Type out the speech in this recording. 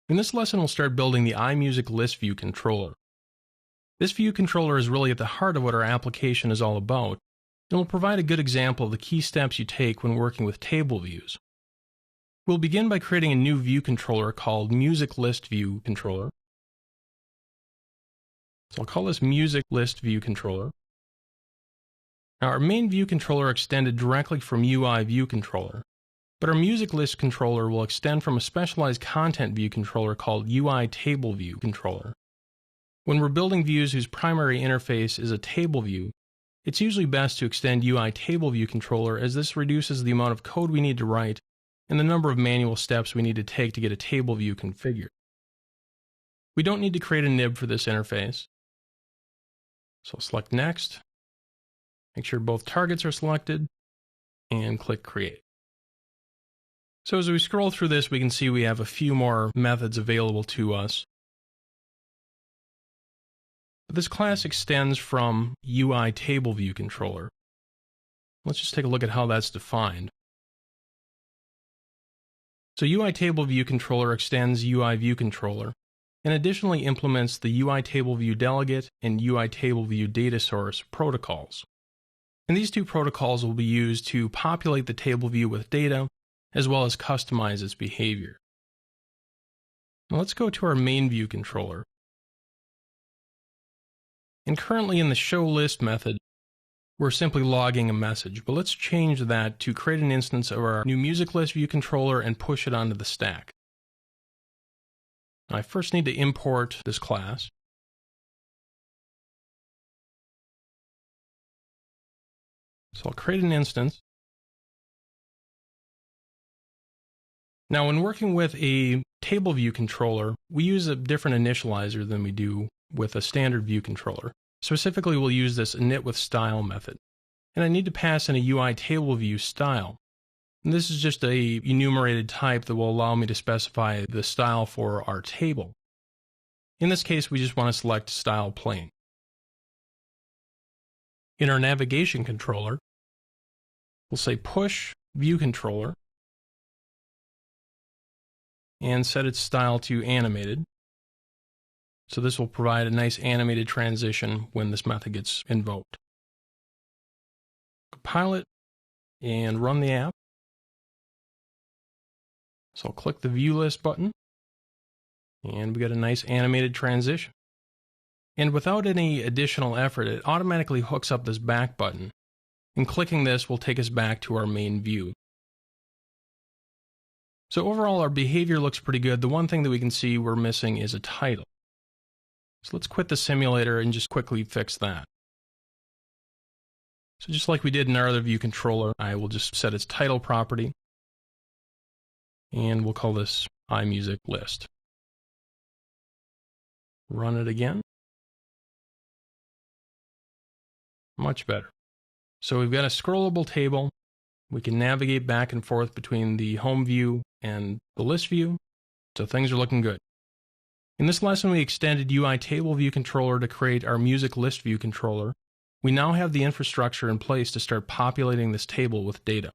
In this lesson, we'll start building the iMusic List View controller. This view controller is really at the heart of what our application is all about, and will provide a good example of the key steps you take when working with table views. We'll begin by creating a new view controller called Music List View Controller. So I'll call this Music List View Controller. Now our main view controller extended directly from UI View Controller, but our Music List Controller will extend from a specialized content view controller called UI Table View Controller. When we're building views whose primary interface is a table view, it's usually best to extend UI Table View Controller, as this reduces the amount of code we need to write and the number of manual steps we need to take to get a table view configured. We don't need to create a nib for this interface. So I'll select Next, make sure both targets are selected, and click Create. So as we scroll through this, we can see we have a few more methods available to us. But this class extends from UI Table View Controller. Let's just take a look at how that's defined. So UI Table View Controller extends UI View Controller, and additionally implements the UI Table View Delegate and UI Table View Data Source protocols. And these two protocols will be used to populate the table view with data, as well as customize its behavior. Now let's go to our main view controller. And currently in the showList method, we're simply logging a message, but let's change that to create an instance of our new Music List View Controller and push it onto the stack. Now I first need to import this class. So I'll create an instance. Now when working with a table view controller, we use a different initializer than we do with a standard view controller. Specifically, we'll use this initWithStyle method. And I need to pass in a UI table view style. And this is just a enumerated type that will allow me to specify the style for our table. In this case, we just want to select Style Plain. In our navigation controller, we'll say Push View Controller and set its style to Animated. So this will provide a nice animated transition when this method gets invoked. Compile it and run the app. So I'll click the View List button, and we get a nice animated transition. And without any additional effort, it automatically hooks up this back button, and clicking this will take us back to our main view. So overall, our behavior looks pretty good. The one thing that we can see we're missing is a title. So let's quit the simulator and just quickly fix that. So just like we did in our other view controller, I will just set its title property, and we'll call this iMusic List. Run it again. Much better. So we've got a scrollable table. We can navigate back and forth between the home view and the list view, so things are looking good. In this lesson, we extended UI Table View Controller to create our Music List View Controller. We now have the infrastructure in place to start populating this table with data.